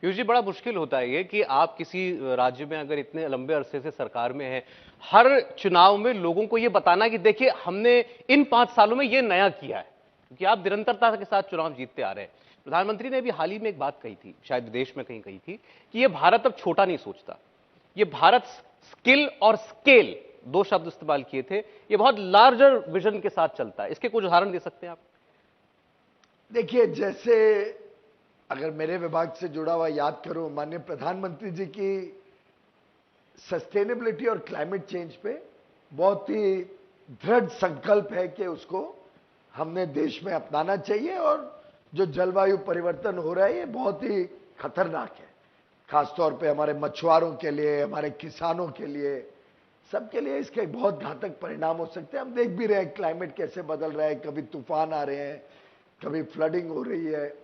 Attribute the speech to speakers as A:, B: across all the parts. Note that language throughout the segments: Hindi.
A: पीयूष जी, बड़ा मुश्किल होता है ये कि आप किसी राज्य में अगर इतने लंबे अरसे से सरकार में हैं, हर चुनाव में लोगों को ये बताना कि देखिए हमने इन 5 सालों में ये नया किया है, क्योंकि आप निरंतरता के साथ चुनाव जीतते आ रहे हैं। प्रधानमंत्री ने अभी हाल ही में एक बात कही थी, शायद देश में कहीं कही थी, कि ये भारत अब छोटा नहीं सोचता, ये भारत स्किल और स्केल, दो शब्द इस्तेमाल किए थे, ये बहुत लार्जर विजन के साथ चलता है। इसके कुछ उदाहरण दे सकते हैं आप?
B: देखिए, जैसे अगर मेरे विभाग से जुड़ा हुआ याद करूं, माननीय प्रधानमंत्री जी की सस्टेनेबिलिटी और क्लाइमेट चेंज पे बहुत ही दृढ़ संकल्प है कि उसको हमने देश में अपनाना चाहिए। और जो जलवायु परिवर्तन हो रहा है ये बहुत ही खतरनाक है, खासतौर पे हमारे मछुआरों के लिए, हमारे किसानों के लिए, सबके लिए इसके बहुत घातक परिणाम हो सकते हैं। हम देख भी रहे हैं क्लाइमेट कैसे बदल रहा है, कभी तूफान आ रहे हैं, कभी फ्लडिंग हो रही है।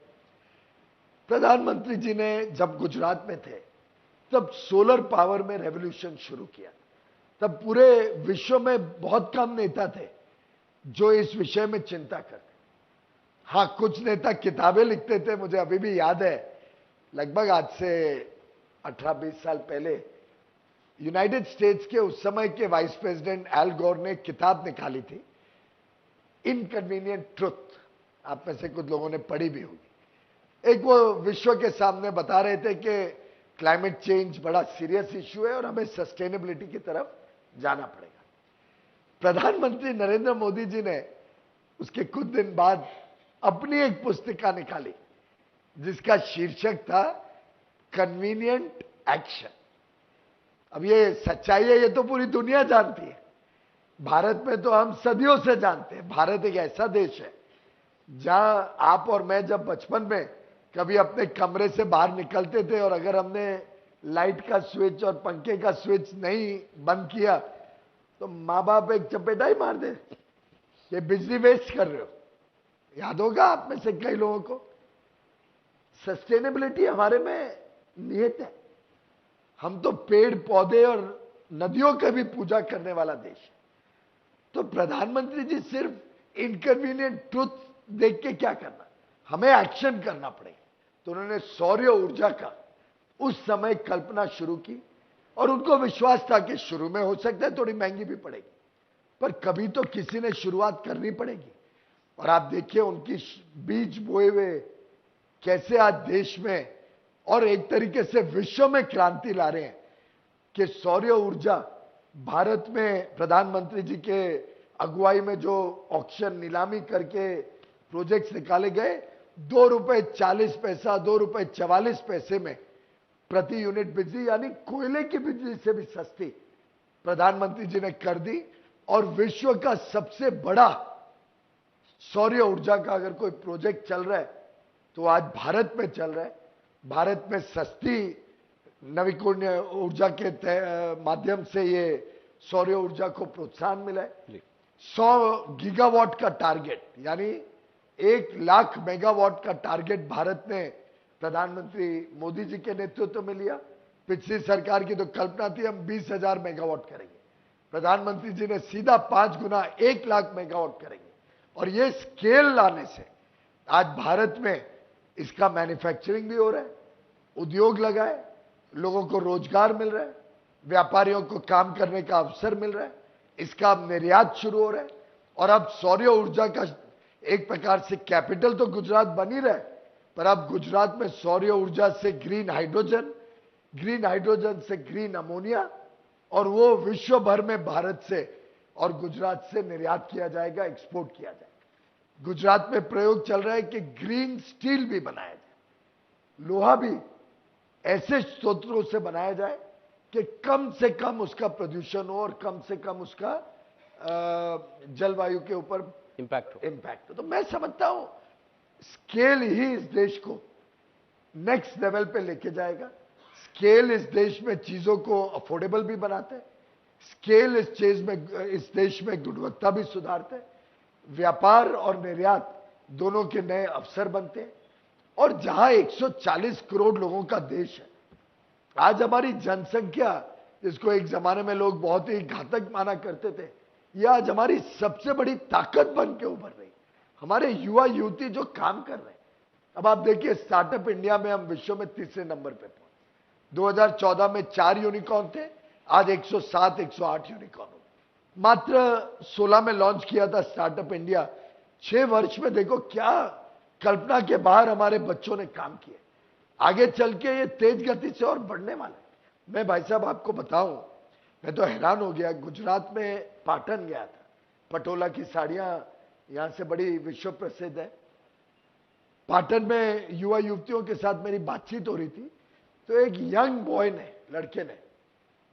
B: प्रधानमंत्री जी ने जब गुजरात में थे तब सोलर पावर में रेवोल्यूशन शुरू किया। तब पूरे विश्व में बहुत कम नेता थे जो इस विषय में चिंता करते। हां, कुछ नेता किताबें लिखते थे, मुझे अभी भी याद है, लगभग आज से 18-20 साल पहले यूनाइटेड स्टेट्स के उस समय के वाइस प्रेसिडेंट एल गोर ने किताब निकाली थी, इनकन्वीनियंट ट्रुथ। आप में से कुछ लोगों ने पढ़ी भी होगी। एक वो विश्व के सामने बता रहे थे कि क्लाइमेट चेंज बड़ा सीरियस इश्यू है और हमें सस्टेनेबिलिटी की तरफ जाना पड़ेगा। प्रधानमंत्री नरेंद्र मोदी जी ने उसके कुछ दिन बाद अपनी एक पुस्तिका निकाली जिसका शीर्षक था कन्वीनियंट एक्शन। अब ये सच्चाई है, ये तो पूरी दुनिया जानती है। भारत में तो हम सदियों से जानते हैं, भारत एक ऐसा देश है जहां आप और मैं जब बचपन में कभी अपने कमरे से बाहर निकलते थे और अगर हमने लाइट का स्विच और पंखे का स्विच नहीं बंद किया तो माँ बाप एक चपेटा ही मार दे, ये बिजली वेस्ट कर रहे हो। याद होगा आप में से कई लोगों को। सस्टेनेबिलिटी हमारे में नियत है। हम तो पेड़ पौधे और नदियों की भी पूजा करने वाला देश है। तो प्रधानमंत्री जी सिर्फ इनकन्वीनियंट ट्रुथ देख के क्या करना, हमें एक्शन करना पड़ेगा। तो उन्होंने सौर ऊर्जा का उस समय कल्पना शुरू की और उनको विश्वास था कि शुरू में हो सकता है थोड़ी महंगी भी पड़ेगी, पर कभी तो किसी ने शुरुआत करनी पड़ेगी। और आप देखिए उनकी बीज बोए हुए कैसे आज देश में और एक तरीके से विश्व में क्रांति ला रहे हैं कि सौर ऊर्जा भारत में प्रधानमंत्री जी के अगुवाई में जो ऑक्शन नीलामी करके प्रोजेक्ट्स निकाले गए, ₹2.40, ₹2.44 में प्रति यूनिट बिजली, यानी कोयले की बिजली से भी सस्ती प्रधानमंत्री जी ने कर दी। और विश्व का सबसे बड़ा सौर ऊर्जा का अगर कोई प्रोजेक्ट चल रहा है तो आज भारत में चल रहा है। भारत में सस्ती नवीकरणीय ऊर्जा के माध्यम से ये सौर ऊर्जा को प्रोत्साहन मिला है। 100 गीगावाट का टारगेट, यानी 1 लाख मेगावाट का टारगेट भारत ने प्रधानमंत्री मोदी जी के नेतृत्व में लिया। पिछली सरकार की तो कल्पना थी हम 20,000 मेगावाट करेंगे, प्रधानमंत्री जी ने सीधा 5 गुना 1 लाख मेगावाट करेंगे। और ये स्केल लाने से आज भारत में इसका मैन्युफैक्चरिंग भी हो रहा है, उद्योग लगा है, लोगों को रोजगार मिल रहा है, व्यापारियों को काम करने का अवसर मिल रहा है, इसका अब निर्यात शुरू हो रहा है। और अब सौर ऊर्जा का एक प्रकार से कैपिटल तो गुजरात बन ही रहा है, पर अब गुजरात में सौर ऊर्जा से ग्रीन हाइड्रोजन से ग्रीन अमोनिया, और वो विश्व भर में भारत से और गुजरात से निर्यात किया जाएगा, एक्सपोर्ट किया जाएगा। गुजरात में प्रयोग चल रहा है कि ग्रीन स्टील भी बनाया जाए, लोहा भी ऐसे स्रोतों से बनाया जाए कि कम से कम उसका प्रदूषण हो और कम से कम उसका जलवायु के ऊपर इम्पैक्ट हो। तो मैं समझता हूं स्केल ही इस देश को नेक्स्ट लेवल पे लेके जाएगा। स्केल इस देश में चीजों को अफोर्डेबल भी बनाते हैं, स्केल इस देश में गुणवत्ता भी सुधारते हैं, व्यापार और निर्यात दोनों के नए अवसर बनते हैं। और जहां 140 करोड़ लोगों का देश है, आज हमारी जनसंख्या, जिसको एक जमाने में लोग बहुत ही घातक माना करते थे, यह आज हमारी सबसे बड़ी ताकत बन के उभर रही। हमारे युवा युवती जो काम कर रहे हैं, अब आप देखिए स्टार्टअप इंडिया में हम विश्व में तीसरे नंबर पे पहुंचे। 2014 में 4 यूनिकॉर्न थे, आज 107 108 यूनिकॉर्न हो गए। मात्र 16 में लॉन्च किया था स्टार्टअप इंडिया। 6 वर्ष में देखो क्या कल्पना के बाहर हमारे बच्चों ने काम किए। आगे चल के ये तेज गति से और बढ़ने वाले। मैं भाई साहब आपको बताऊं, मैं तो हैरान हो गया। गुजरात में पाटन गया था, पटोला की साड़ियां यहां से बड़ी विश्व प्रसिद्ध है। पाटन में युवा युवतियों के साथ मेरी बातचीत हो रही थी, तो एक यंग बॉय ने, लड़के ने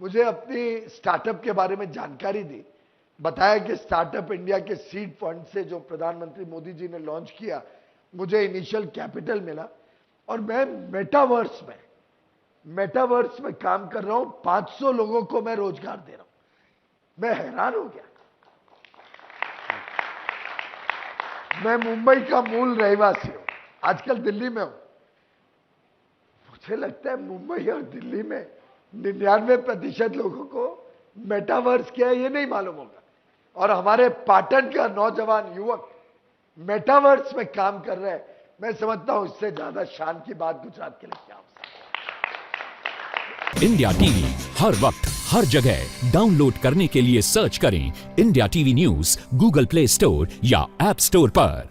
B: मुझे अपनी स्टार्टअप के बारे में जानकारी दी। बताया कि स्टार्टअप इंडिया के सीड फंड से जो प्रधानमंत्री मोदी जी ने लॉन्च किया, मुझे इनिशियल कैपिटल मिला और मैं मेटावर्स में काम कर रहा हूं। 500 लोगों को मैं रोजगार दे रहा हूं। मैं हैरान हो गया। मैं मुंबई का मूल रहवासी हूं, आजकल दिल्ली में हूं। मुझे लगता है मुंबई और दिल्ली में 99% लोगों को मेटावर्स क्या है ये नहीं मालूम होगा। और हमारे पाटन का नौजवान युवक मेटावर्स में काम कर रहे हैं। मैं समझता हूं इससे ज्यादा शान की बात गुजरात के लिए क्या हो सकती है।
C: इंडिया टीवी हर वक्त हर जगह डाउनलोड करने के लिए सर्च करें India TV news Google play store या ऐप स्टोर पर।